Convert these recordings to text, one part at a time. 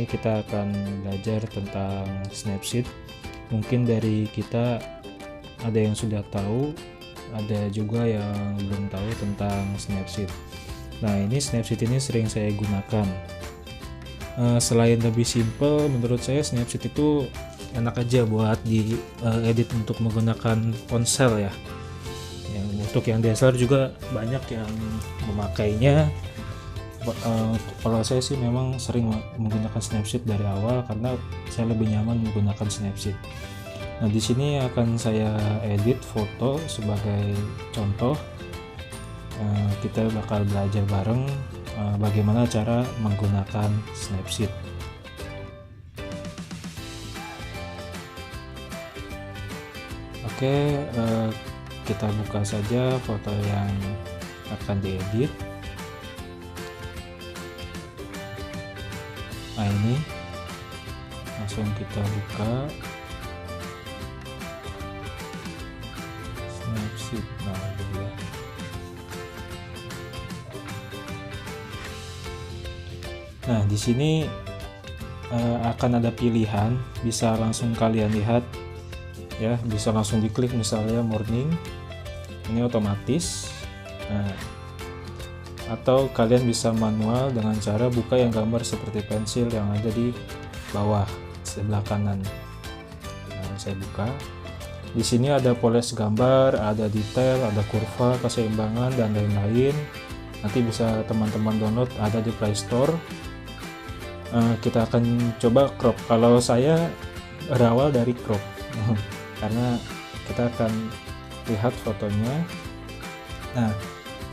ini kita akan belajar tentang Snapseed. Mungkin dari kita ada yang sudah tahu, ada juga yang belum tahu tentang Snapseed. Nah, ini Snapseed ini sering saya gunakan. Selain lebih simple, menurut saya Snapseed itu enak aja buat di edit untuk menggunakan ponsel ya. Untuk yang DSLR juga banyak yang memakainya. Kalau saya sih memang sering menggunakan Snapseed dari awal karena saya lebih nyaman menggunakan Snapseed. Nah, di sini akan saya edit foto sebagai contoh. Kita bakal belajar bareng bagaimana cara menggunakan Snapseed. Oke, kita buka saja foto yang akan diedit. Nah, ini langsung kita buka Snapseed. Nah, dulu ya. Nah, di sini akan ada pilihan, bisa langsung kalian lihat ya, bisa langsung diklik misalnya morning, ini otomatis. Nah, atau kalian bisa manual dengan cara buka yang gambar seperti pensil yang ada di bawah sebelah kanan. Nah, saya buka. Di sini ada poles gambar, ada detail, ada kurva, keseimbangan dan lain-lain. Nanti bisa teman-teman download, ada di Play Store. Kita akan coba crop. Kalau saya berawal dari crop karena kita akan lihat fotonya. Nah,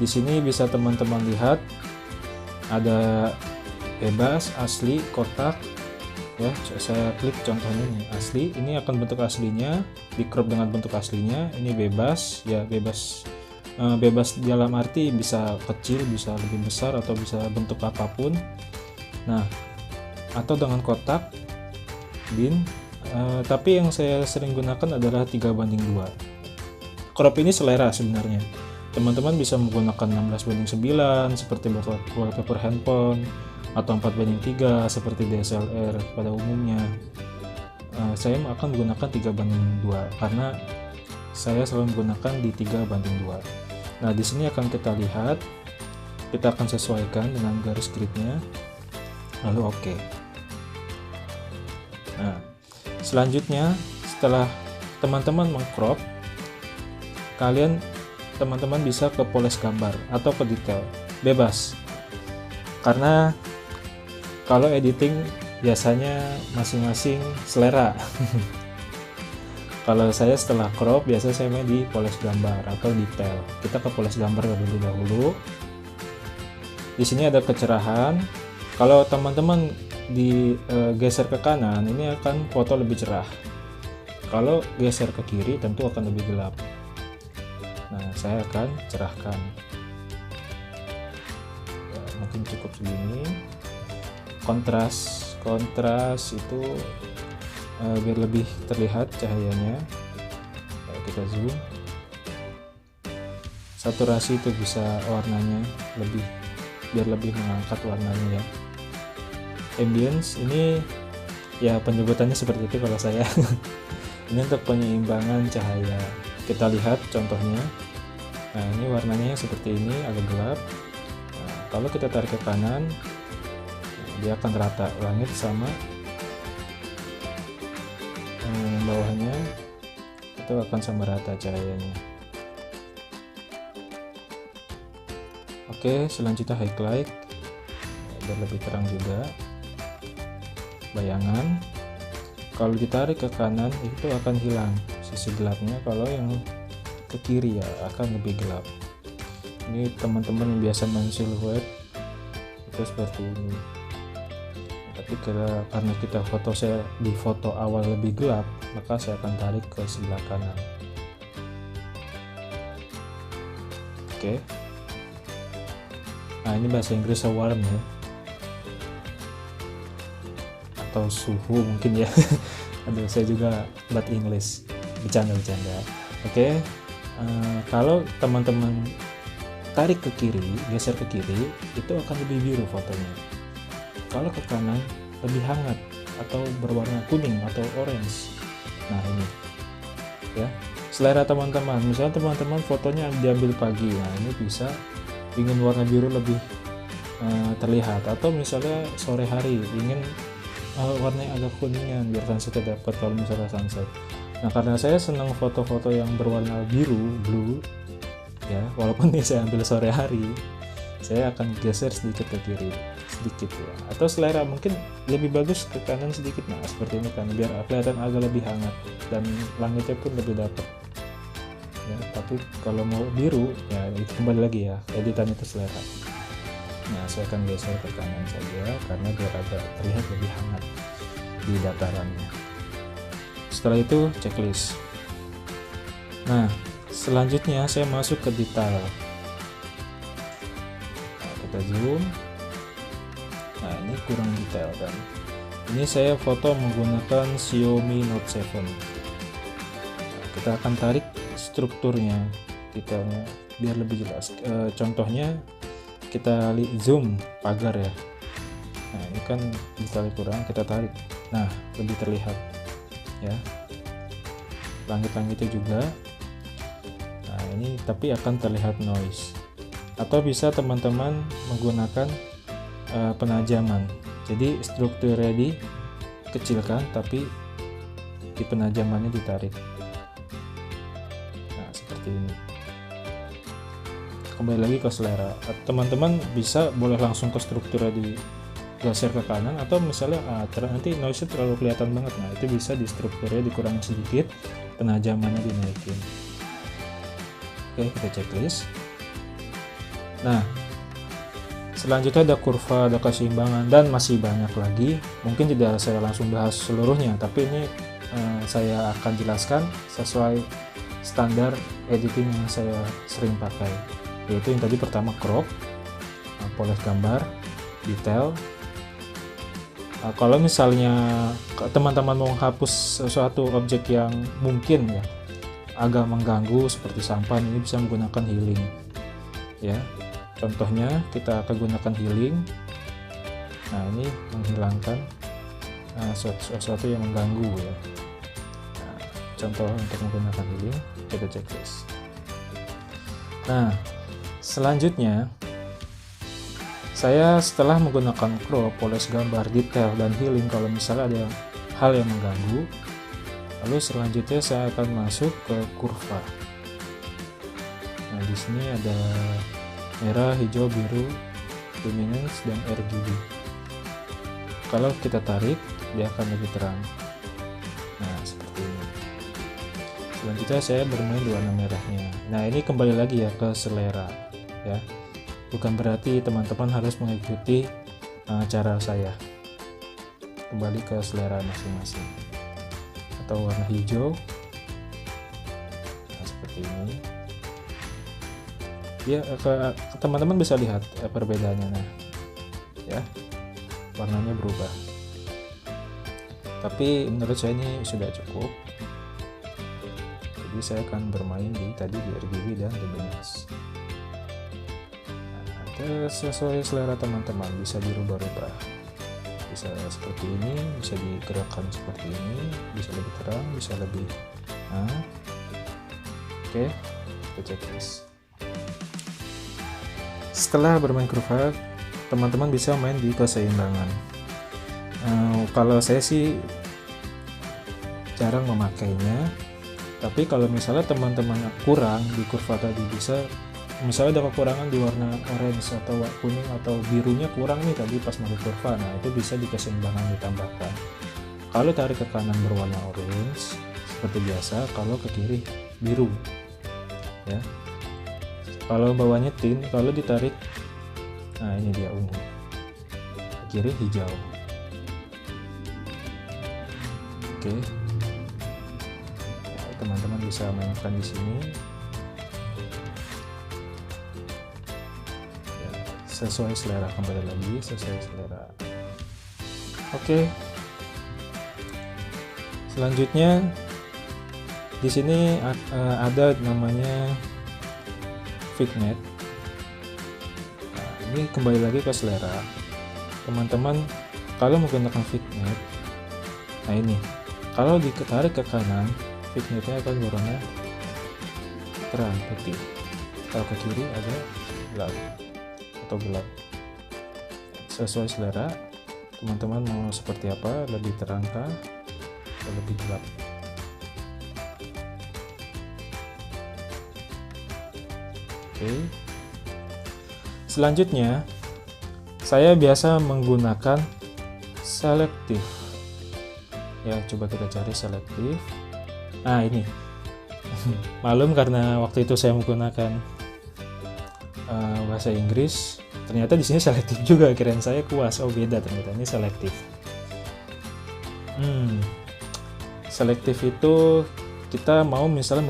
di sini bisa teman-teman lihat ada bebas, asli, kotak ya. Saya klik contohnya nih, asli. Ini akan bentuk aslinya, di crop dengan bentuk aslinya. Ini bebas ya, bebas dalam arti bisa kecil, bisa lebih besar, atau bisa bentuk apapun. Nah, atau dengan kotak bin. Tapi yang saya sering gunakan adalah 3:2. Crop ini selera sebenarnya. Teman-teman bisa menggunakan 16:9 seperti wallpaper handphone, atau 4:3 seperti DSLR pada umumnya. Saya akan menggunakan 3:2 karena saya selalu menggunakan di 3:2. Nah, di sini akan kita lihat, kita akan sesuaikan dengan garis gridnya, lalu oke. Nah, selanjutnya setelah teman-teman mengcrop, teman-teman bisa ke poles gambar atau ke detail, bebas. Karena kalau editing biasanya masing-masing selera. Kalau saya setelah crop, biasa saya main di poles gambar atau detail. Kita ke poles gambar terlebih dahulu. Di sini ada kecerahan. Kalau teman-teman digeser ke kanan, ini akan foto lebih cerah. Kalau geser ke kiri, tentu akan lebih gelap. Nah, saya akan cerahkan ya, mungkin cukup segini. Kontras itu biar lebih terlihat cahayanya. Kita zoom. Saturasi itu bisa warnanya biar lebih mengangkat warnanya ya. Ambience ini ya penyebutannya seperti itu kalau saya. Ini untuk penyeimbangan cahaya. Kita lihat contohnya. Nah, ini warnanya seperti ini, agak gelap. Nah, kalau kita tarik ke kanan, dia akan rata, langit sama bawahnya itu akan sama rata cahayanya. Oke, selanjutnya highlight biar lebih terang juga. Bayangan, kalau ditarik ke kanan itu akan hilang sisi gelapnya, kalau yang ke kiri ya akan lebih gelap. Ini teman-teman yang biasa main silhouette itu seperti ini. Tapi karena kita di foto awal lebih gelap, maka saya akan tarik ke sebelah kanan. Oke. Nah, ini bahasa Inggrisnya warm ya, atau suhu mungkin ya. Aduh, saya juga buat English, bercanda. Oke. Kalau teman-teman tarik ke kiri, geser ke kiri, itu akan lebih biru fotonya. Kalau ke kanan, lebih hangat atau berwarna kuning atau orange. Nah ini ya, selera teman-teman. Misalnya teman-teman fotonya diambil pagi, nah ini bisa ingin warna biru lebih terlihat, atau misalnya sore hari ingin warnanya agak kuningan biar sunset dapat kalau misalnya sunset. Nah karena saya senang foto-foto yang berwarna biru, blue ya, walaupun ini saya ambil sore hari, saya akan geser sedikit ke kiri sedikit ya, atau selera mungkin lebih bagus ke kanan sedikit. Nah seperti ini kan, biar kelihatan agak lebih hangat dan langitnya pun lebih dapat ya. Tapi kalau mau biru ya itu kembali lagi ya, editan itu selera. Nah saya akan geser ke kanan saja karena biar agak terlihat lebih hangat di datarannya. Setelah itu checklist. Nah selanjutnya saya masuk ke detail. Nah, kita zoom. Nah ini kurang detail kan. Ini saya foto menggunakan Xiaomi Note 7. Nah, kita akan tarik strukturnya, detailnya biar lebih jelas. Contohnya kita zoom pagar ya. Nah ini kan detail kurang, kita tarik. Nah lebih terlihat ya. Langit-langitnya juga. Nah ini tapi akan terlihat noise. Atau bisa teman-teman menggunakan penajaman. Jadi strukturnya dikecilkan tapi di penajamannya ditarik. Nah seperti ini. Kembali lagi ke selera. Teman-teman bisa boleh langsung ke strukturnya digeser ke kanan, atau misalnya nanti noise terlalu kelihatan banget. Nah itu bisa di strukturnya dikurangin sedikit, penajamannya dinaikin. Oke, kita checklist. Nah selanjutnya ada kurva, ada keseimbangan, dan masih banyak lagi. Mungkin tidak saya langsung bahas seluruhnya, tapi ini saya akan jelaskan sesuai standar editing yang saya sering pakai, yaitu yang tadi pertama crop, poles gambar, detail. Kalau misalnya teman-teman mau menghapus sesuatu objek yang mungkin ya agak mengganggu seperti sampah, ini bisa menggunakan healing ya. Contohnya kita akan gunakan healing. Nah ini menghilangkan sesuatu yang mengganggu ya. Nah, contoh untuk menggunakan healing, kita checklist. Nah selanjutnya saya setelah menggunakan crop, poles gambar, detail, dan healing kalau misalnya ada hal yang mengganggu, lalu selanjutnya saya akan masuk ke kurva. Nah di sini ada merah, hijau, biru, luminance, dan RGB. Kalau kita tarik, dia akan lebih terang. Nah seperti ini. Selanjutnya saya bermain di warna merahnya. Nah ini kembali lagi ya ke selera ya. Bukan berarti teman-teman harus mengikuti cara saya. Kembali ke selera masing-masing. Atau warna hijau. Nah seperti ini. Ya, teman-teman bisa lihat perbedaannya. Nah ya, warnanya berubah, tapi menurut saya ini sudah cukup. Jadi saya akan bermain di RGB dan luminance. Nah, sesuai selera teman-teman, bisa dirubah-rubah, bisa seperti ini, bisa digerakkan seperti ini, bisa lebih terang, bisa lebih oke, kita checklist. Setelah bermain kurva, teman-teman bisa main di keseimbangan. Kalau saya sih jarang memakainya, tapi kalau misalnya teman-teman kurang di kurva tadi, bisa misalnya ada kekurangan di warna orange atau kuning atau birunya kurang nih tadi pas pakai kurva, nah itu bisa di keseimbangan ditambahkan. Kalau tarik ke kanan berwarna orange seperti biasa, kalau ke kiri biru ya. Kalau bawahnya tin, kalau ditarik, nah ini dia ungu, kiri hijau. Oke, nah, teman-teman bisa mainkan di sini ya, sesuai selera. Kembali lagi sesuai selera. Oke, selanjutnya di sini ada namanya vignette. Nah, ini kembali lagi ke selera teman-teman. kalau menggunakan vignette, nah ini kalau ditarik ke kanan, vignette-nya akan berwarna terang putih. Kalau ke kiri ada gelap atau gelap. Sesuai selera teman-teman mau seperti apa, lebih terang kah atau lebih gelap. Oke. Selanjutnya saya biasa menggunakan selektif. Ya, coba kita cari selektif. Nah, ini. Malum karena waktu itu saya menggunakan bahasa Inggris, ternyata di sini selektif juga. Kirain saya kuas, oh beda ternyata ini selektif. Selektif itu kita mau misalnya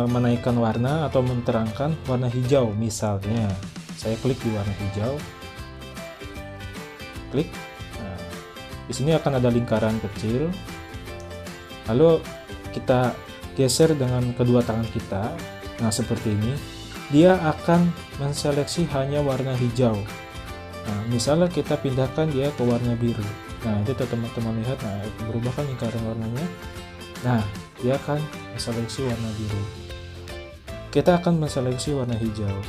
menaikkan warna atau menerangkan warna hijau, misalnya saya klik di warna hijau, klik. Nah, di sini akan ada lingkaran kecil, lalu kita geser dengan kedua tangan kita. Nah, seperti ini. Dia akan menseleksi hanya warna hijau. Nah, misalnya kita pindahkan dia ke warna biru. Nah, itu teman-teman lihat, nah berubah kan lingkaran warnanya. Nah, dia akan menseleksi warna biru. Kita akan menseleksi warna hijau.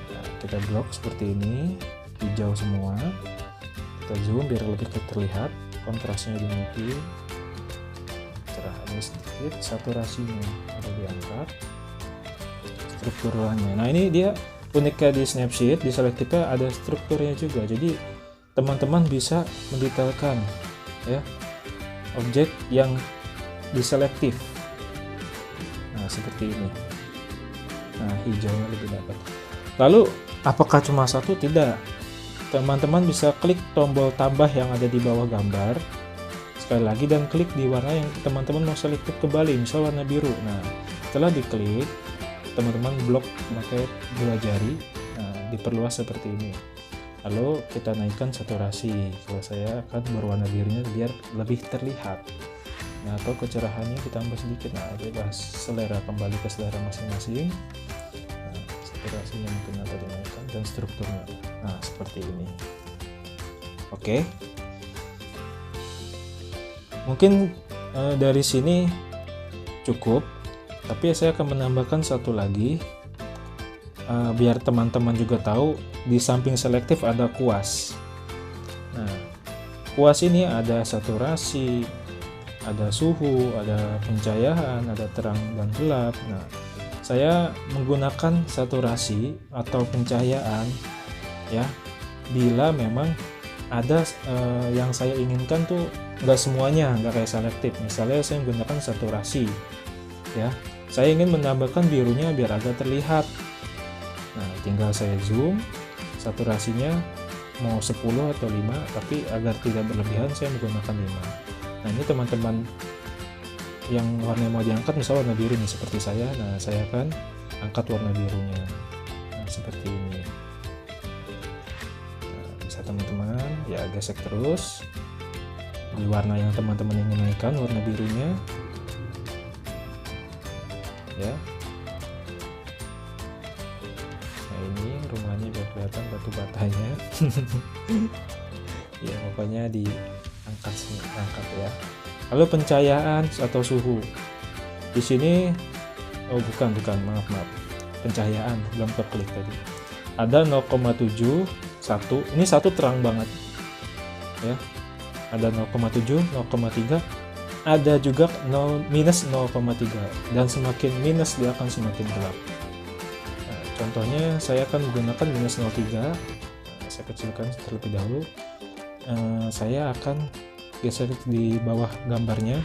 Nah, kita blok seperti ini, hijau semua. Kita zoom biar lebih terlihat, kontrasnya dinaikin, cerahannya sedikit, saturasinya ada diangkat. Strukturnya. Nah, ini dia uniknya di Snapseed, di selektifnya ada strukturnya juga. Jadi teman-teman bisa mendetailkan ya objek yang diselektif. Nah, seperti ini. Nah, hijaunya lebih dapat. Lalu apakah cuma satu? Tidak. Teman-teman bisa klik tombol tambah yang ada di bawah gambar sekali lagi dan klik di warna yang teman-teman mau selektif kembali, misal warna biru. Nah, setelah diklik, teman-teman blok pakai bola jari. Nah, diperluas seperti ini. Lalu kita naikkan saturasi. Kalau saya akan berwarna birunya biar lebih terlihat. Nah, atau kecerahannya ditambah sedikit. Nah, bebas selera, kembali ke selera masing-masing. Nah, saturasinya mungkin agak dinaikkan dan strukturnya. Nah, seperti ini. Oke. Mungkin dari sini cukup. Tapi saya akan menambahkan satu lagi biar teman-teman juga tahu, di samping selektif ada kuas. Nah, kuas ini ada saturasi, ada suhu, ada pencahayaan, ada terang dan gelap. Nah, saya menggunakan saturasi atau pencahayaan ya bila memang ada yang saya inginkan tuh nggak semuanya, nggak kayak selektif. Misalnya saya menggunakan saturasi ya, saya ingin menambahkan birunya biar agak terlihat. Nah, tinggal saya zoom, saturasinya mau 10 atau 5, tapi agar tidak berlebihan saya menggunakan 5. Nah, ini teman-teman yang warna mau diangkat, misalnya warna biru nih seperti saya. Nah, saya akan angkat warna birunya. Nah, seperti ini. Nah, bisa teman-teman ya gesek terus di warna yang teman-teman ingin naikkan warna birunya. Ya, nah ini rumahnya biar kelihatan batu batanya. Ya, pokoknya diangkat ya. Lalu pencahayaan atau suhu di sini, oh bukan maaf, pencahayaan belum terklik tadi. Ada 0,7, 1, ini satu terang banget ya, ada 0,7, 0,3, ada juga minus 0,3, dan semakin minus dia akan semakin gelap. Nah, contohnya saya akan menggunakan minus 0,3. Saya kecilkan terlebih dahulu. Saya akan geser di bawah gambarnya,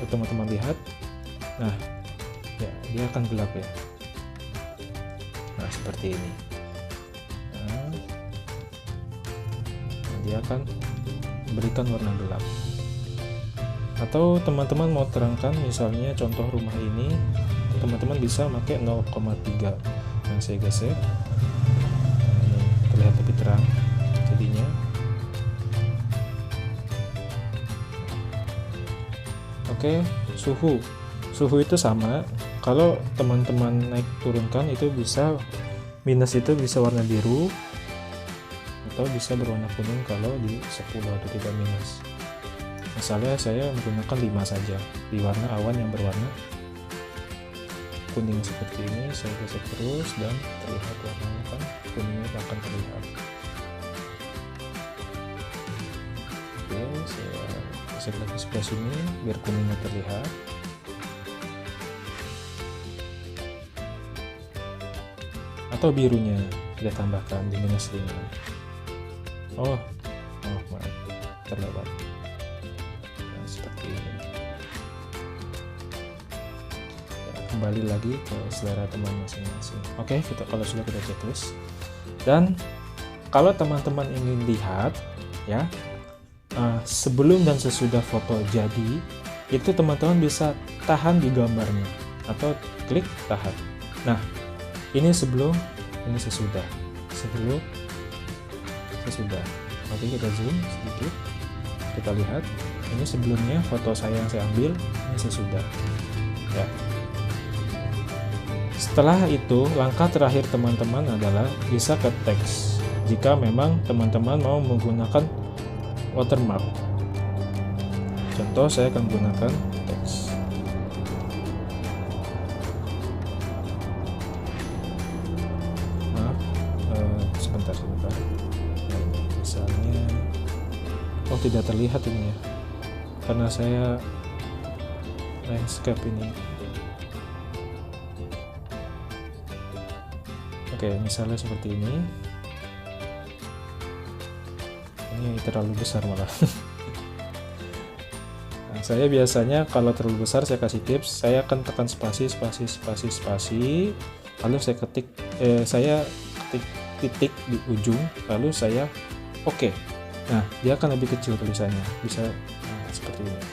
teman-teman lihat. Nah, ya dia akan gelap ya. Nah, seperti ini. Nah, dia akan memberikan warna gelap. Atau teman-teman mau terangkan, misalnya contoh rumah ini, teman-teman bisa pakai 0,3. Nah, saya geser. Nah, ini terlihat lebih terang jadinya. Oke, suhu itu sama. Kalau teman-teman naik turunkan itu bisa, minus itu bisa warna biru, atau bisa berwarna kuning kalau di 10 atau tidak minus. Misalnya saya menggunakan 5 saja di warna awan yang berwarna kuning seperti ini. Saya gesek terus dan terlihat warnanya kan, kuningnya akan terlihat. Oke, saya gesek lagi sebelah sini biar kuningnya terlihat. Atau birunya kita tambahkan di minus 5. Oh maaf, terlewat. Nah, seperti ini. Ya, kembali lagi ke selera teman masing-masing. Oke, kalau sudah kita checklist. Dan kalau teman-teman ingin lihat ya sebelum dan sesudah foto jadi, itu teman-teman bisa tahan di gambarnya atau klik tahan. Nah, ini sebelum, ini sesudah. Sebelum, sesudah. Oke, kita zoom sedikit. Kita lihat, ini sebelumnya foto saya yang saya ambil, ini sesudah. Ya. Setelah itu, langkah terakhir teman-teman adalah bisa ke teks. Jika memang teman-teman mau menggunakan watermark. Contoh, saya akan menggunakan teks. Sebentar. Misalnya, tidak terlihat ini ya, karena saya landscape ini. Oke, misalnya seperti ini. Ini terlalu besar malah. Nah, saya biasanya kalau terlalu besar saya kasih tips, saya akan tekan spasi, lalu saya ketik titik di ujung, lalu saya oke. Nah, dia akan lebih kecil tulisannya, bisa seperti ini.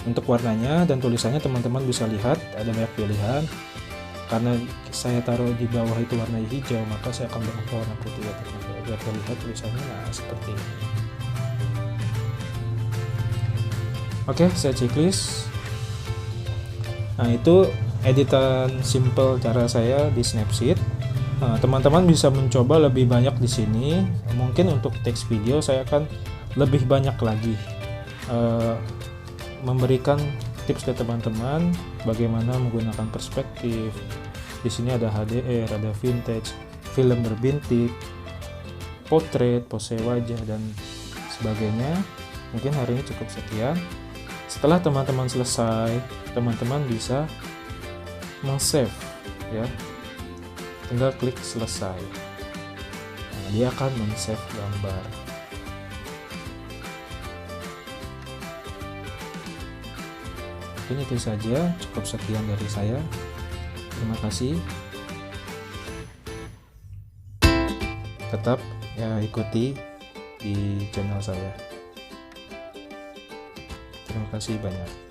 Untuk warnanya dan tulisannya teman-teman bisa lihat ada banyak pilihan. Karena saya taruh di bawah itu warna hijau, maka saya akan berubah warna putih ya teman-teman, biar terlihat tulisannya seperti ini. Oke, saya checklist. Nah, itu editan simple cara saya di Snapseed. Nah, teman-teman bisa mencoba lebih banyak di sini. Mungkin untuk teks video saya akan lebih banyak lagi memberikan tips ke teman-teman bagaimana menggunakan perspektif. Di sini ada HDR, ada vintage, film berbintik, potret, pose wajah dan sebagainya. Mungkin hari ini cukup sekian. Setelah teman-teman selesai, teman-teman bisa men-save ya. Tinggal klik selesai. Nah, dia akan men-save gambar. Mungkin itu saja, cukup sekian dari saya. Terima kasih. Tetap ya ikuti di channel saya. Terima kasih banyak.